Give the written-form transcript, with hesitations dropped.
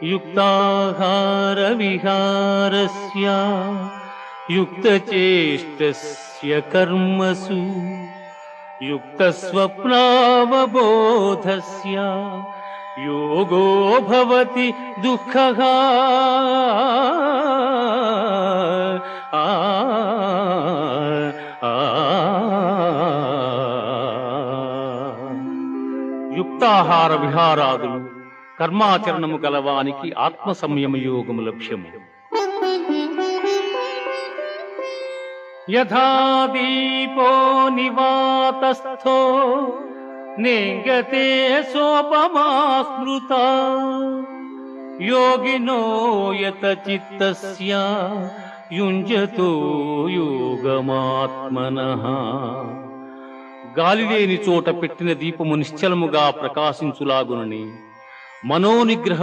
యుక్తాహార విహారస్య యుక్తచేష్టస్య కర్మసు యుక్తస్వప్నావబోధస్య యోగో భవతి దుఃఖః. యుక్తాహార విహారాదులు కర్మాచరణము గలవానికి ఆత్మ సంయమ యోగము లక్ష్యము. యథా దీపో నివాతస్థో నేంగతే సోపమా స్మృత యోగినో యత చిత్తస్య యుంజతో యోగమాత్మనః. గాలి లేని చోట పెట్టిన దీపము నిశ్చలముగా ప్రకాశించులాగునని మనోనిగ్రహ